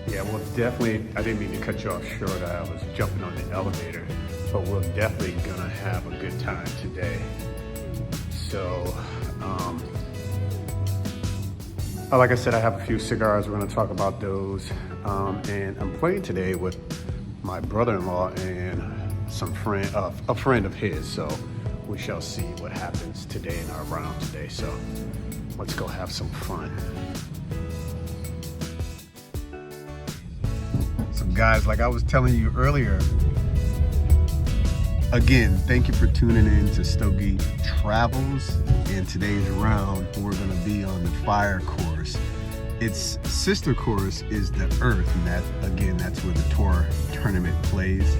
Yeah, we'll definitely, I didn't mean to cut you off short. I was jumping on the elevator, but we're definitely gonna have a good time today. So, like I said, I have a few cigars. We're gonna talk about those. And I'm playing today with my brother-in-law and a friend of his. So we shall see what happens today in our round today. So let's go have some fun. So guys, like I was telling you earlier, again, thank you for tuning in to Stogie Travels. In today's round, we're gonna be on the fire course. Its sister course is the Earth, and that's where the tour tournament plays.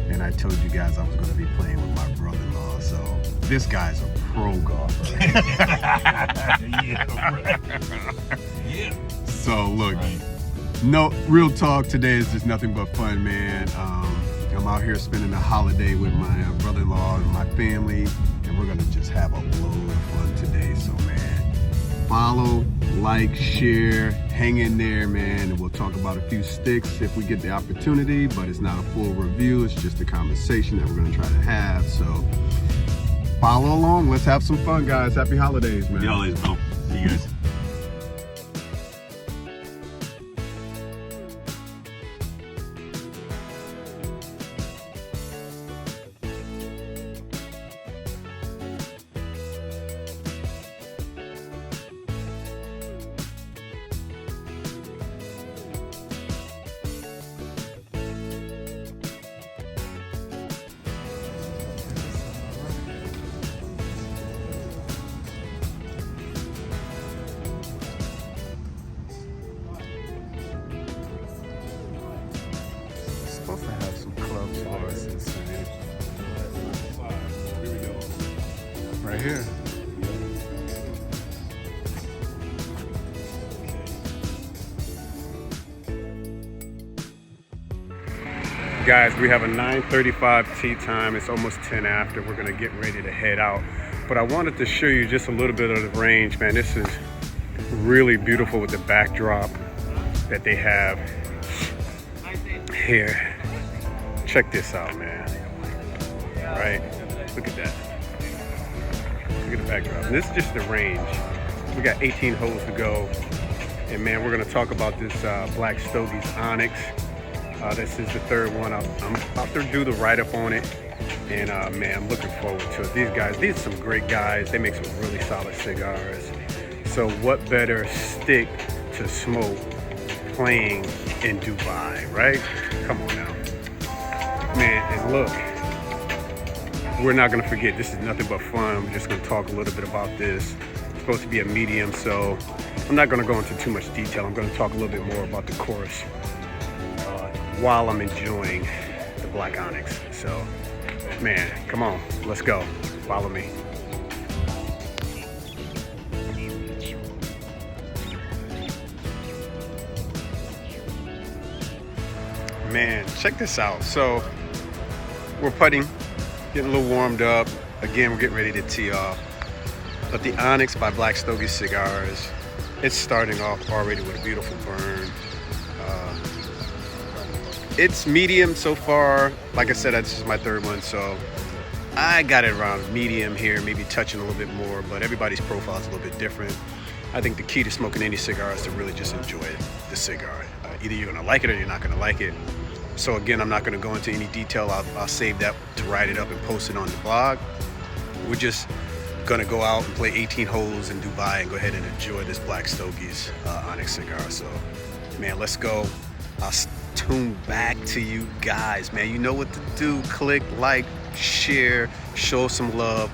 And I told you guys I was gonna be playing with my brother-in-law, so this guy's a pro golfer. Yeah. So look, no, real talk, today is just nothing but fun, man. I'm out here spending a holiday with my brother-in-law and my family, and we're gonna just have a load of fun today. So man, follow, like, share, hang in there, man, and we'll talk about a few sticks if we get the opportunity, but it's not a full review, it's just a conversation that we're gonna try to have. So follow along, let's have some fun, guys. Happy holidays, man. Happy holidays, bro. See you guys. Supposed to have some clubs for us inside. Here we go. Right here. Guys, we have a 9:35 tee time. It's almost 10 after. We're gonna get ready to head out. But I wanted to show you just a little bit of the range, man. This is really beautiful with the backdrop that they have here. Check this out, man. Right? Look at that. Look at the backdrop. And this is just the range. We got 18 holes to go. And man, we're gonna talk about this black Stogies Onyx. This is the third one. I'm about to do the write-up on it. And man, I'm looking forward to it. These are some great guys. They make some really solid cigars. So what better stick to smoke playing in Dubai, right? Come on now. Man, and look, we're not gonna forget, this is nothing but fun. We're just gonna talk a little bit about this. It's supposed to be a medium, so I'm not gonna go into too much detail. I'm gonna talk a little bit more about the course while I'm enjoying the black Onyx. So, man, come on, let's go. Follow me. Man, check this out. So we're putting, getting a little warmed up. Again, we're getting ready to tee off. But the Onyx by Black Stogies Cigars, it's starting off already with a beautiful burn. It's medium so far. Like I said, this is my third one, so I got it around medium here, maybe touching a little bit more, but everybody's profile is a little bit different. I think the key to smoking any cigar is to really just enjoy the cigar. Either you're gonna like it or you're not gonna like it. So again, I'm not gonna go into any detail. I'll save that to write it up and post it on the blog. We're just gonna go out and play 18 holes in Dubai and go ahead and enjoy this Black Stogies Onyx cigar. So, man, let's go. I'll tune back to you guys, man. You know what to do. Click, like, share, show some love.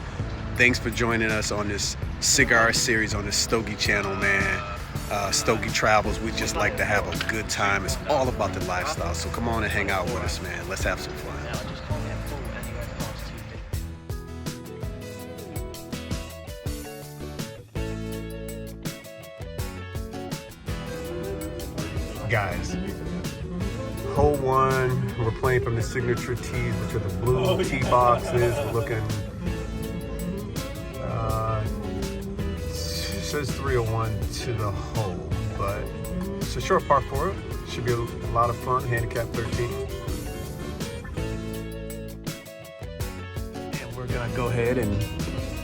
Thanks for joining us on this cigar series on the Stogie channel, man. Stogie Travels. We just like to have a good time. It's all about the lifestyle. So come on and hang out with us, man. Let's have some fun. Guys, hole one, we're playing from the signature tees, which are the blue tee boxes. We're looking, says 301 to the hole, but it's a short par 4. Should be a lot of fun. Handicap 13. And we're gonna go ahead and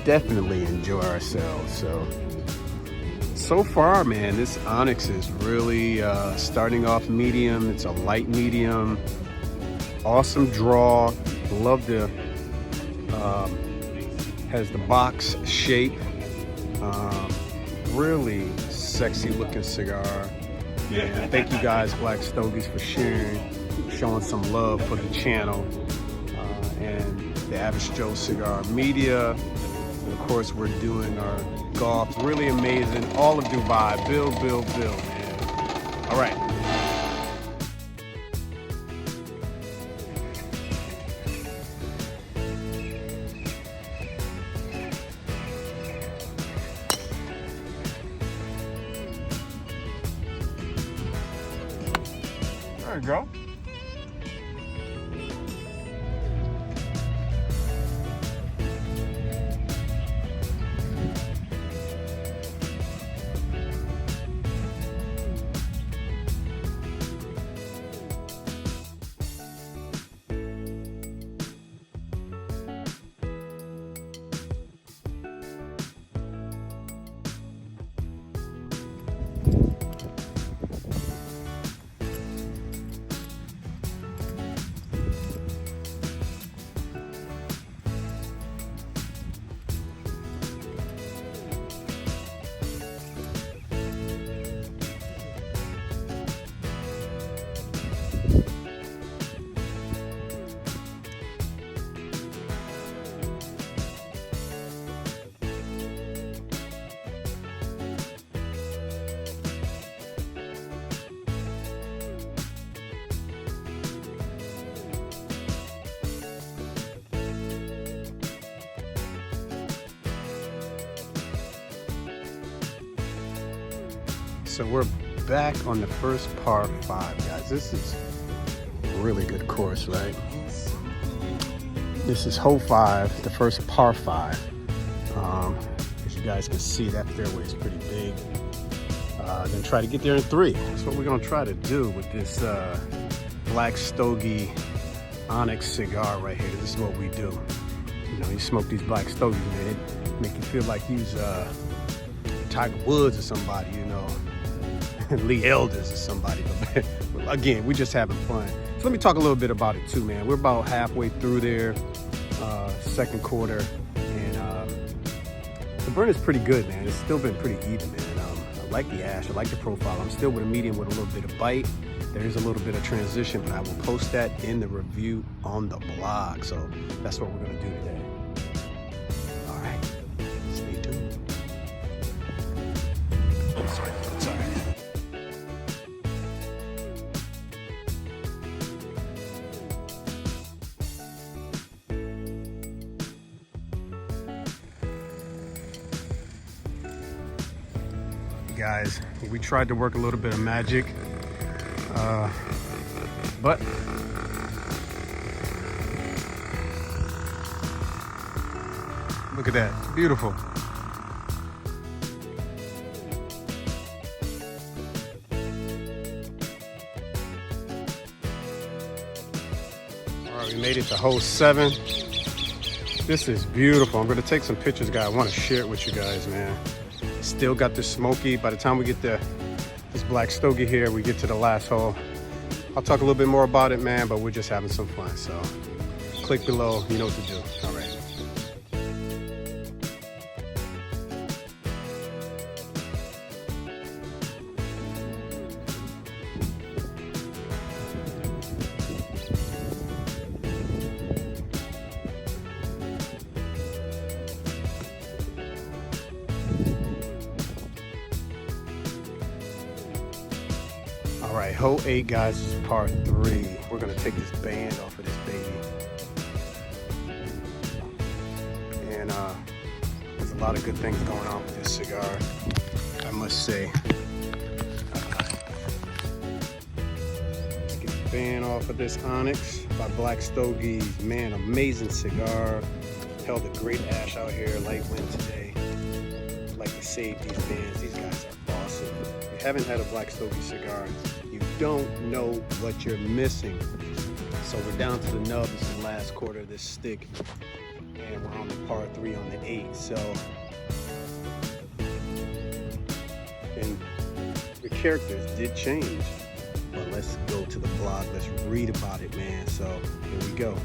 definitely enjoy ourselves. So far, man, this Onyx is really starting off medium. It's a light medium. Awesome draw. Love the, has the box shape. Really sexy looking cigar. Yeah, thank you guys, Black Stogies, for sharing, showing some love for the channel and the Average Joe Cigar Media. And of course, we're doing our golf. Really amazing. All of Dubai. Bill, man. All right. There you go. So we're back on the first par 5, guys. This is a really good course, right? This is hole 5, the first par 5. As you guys can see, that fairway is pretty big. Then try to get there in 3. That's what we're gonna try to do with this Black Stogie Onyx cigar right here. This is what we do. You know, you smoke these Black Stogies, man, it make you feel like you's Tiger Woods or somebody, you know. Lee Elders or somebody, but again, we're just having fun. So let me talk a little bit about it too, man. We're about halfway through there, second quarter, and the burn is pretty good, man. It's still been pretty even, man. I like the ash, I like the profile. I'm still with a medium with a little bit of bite. There is a little bit of transition, but I will post that in the review on the blog. So that's what we're gonna do today. All right, stay tuned. Sorry. Guys, we tried to work a little bit of magic, but look at that, it's beautiful. All right, we made it to hole 7. This is beautiful. I'm gonna take some pictures, guys. I want to share it with you guys, man. Still got the smoky. By the time we get this black stogie here, we get to the last hole. I'll talk a little bit more about it, man, but we're just having some fun. So click below, you know what to do. All right. All right, hole 8, guys, is par 3. We're gonna take this band off of this baby. And there's a lot of good things going on with this cigar, I must say. Let's get the band off of this Onyx by Black Stogies. Man, amazing cigar. Held a great ash out here, light wind today. I'd like to save these bands. These guys are awesome. If you haven't had a Black Stogie cigar, you don't know what you're missing. So we're down to the nub. This is the last quarter of this stick, and we're on the par 3 on the 8. So, and the characters did change, but let's go to the blog. Let's read about it, man. So here we go.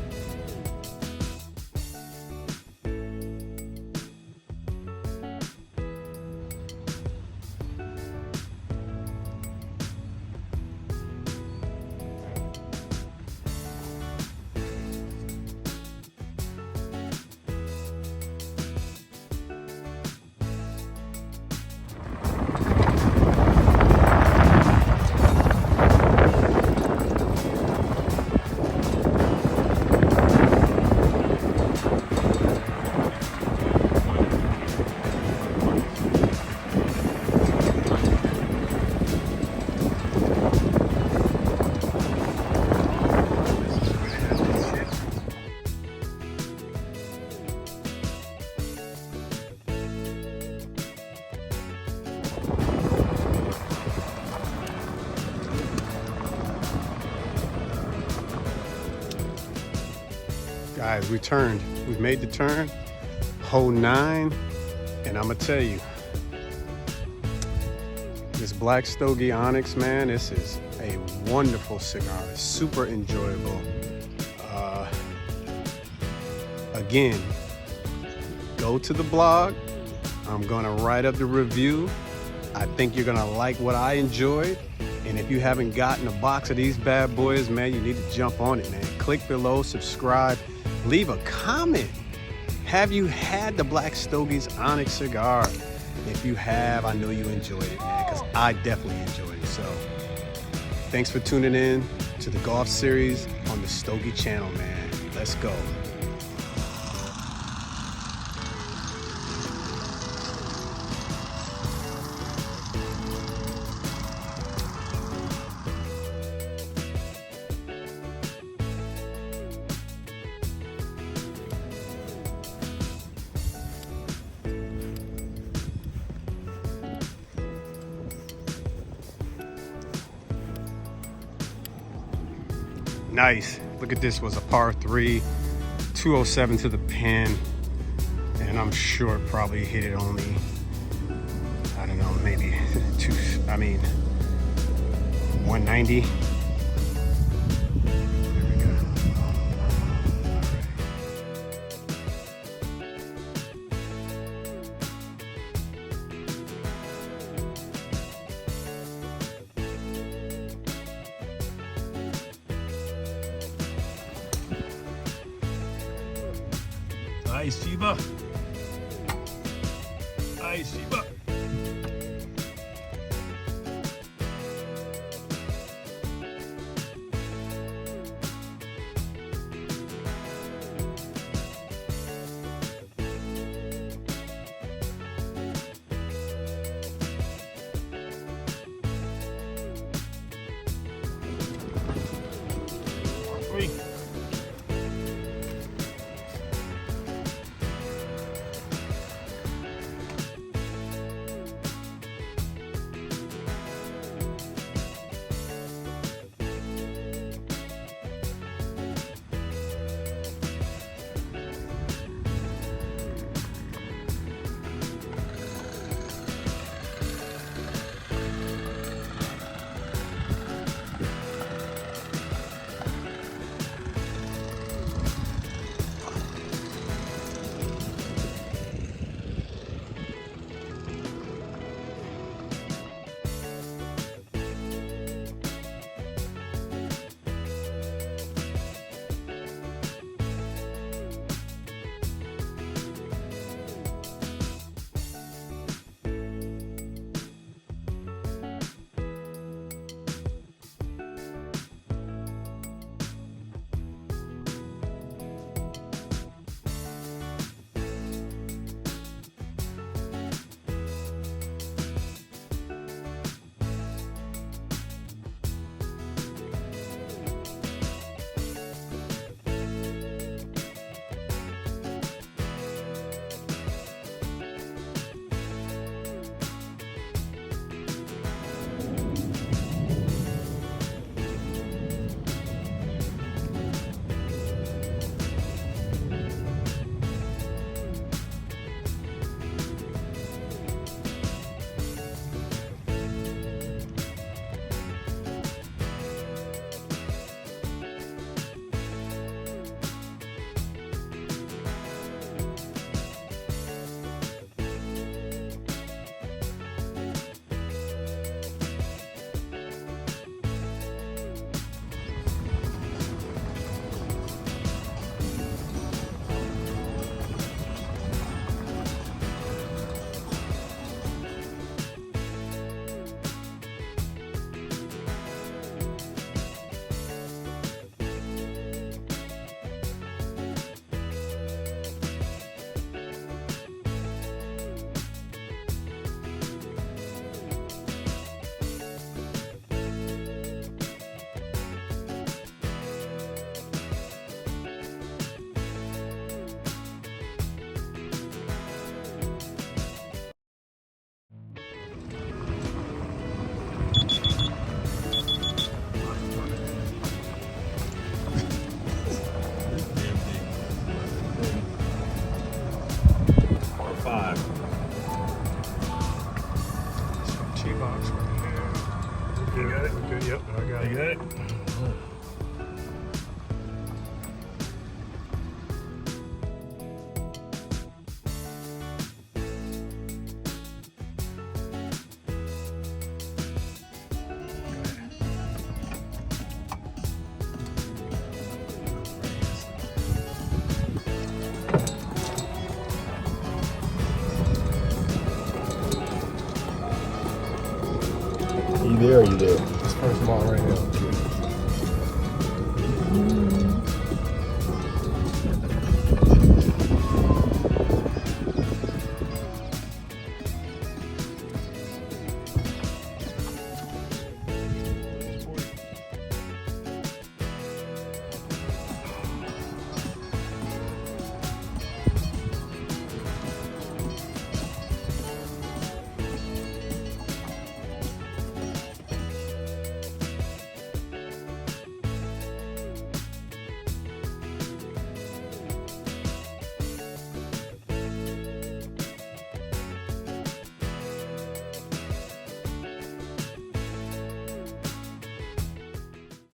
Guys, we turned. We've made the turn. Hole 9, and I'm gonna tell you, this Black Stogie Onyx, man, this is a wonderful cigar. It's super enjoyable. Again, go to the blog. I'm gonna write up the review. I think you're gonna like what I enjoyed. And if you haven't gotten a box of these bad boys, man, you need to jump on it, man. Click below, subscribe, leave a comment. Have you had the Black Stogies Onyx cigar? If you have, I know you enjoyed it, man, because I definitely enjoyed it. So thanks for tuning in to the golf series on the Stogie channel, man. Let's go. Nice. Look at this, was a par 3, 207 to the pin, and I'm sure it probably hit it only, I don't know, maybe 190. There we go. Nice, Sheba. Nice, Sheba. Three. Sea box right here. You got it? Good, yep, I got You it. got it? You there or you there? This first ball right here.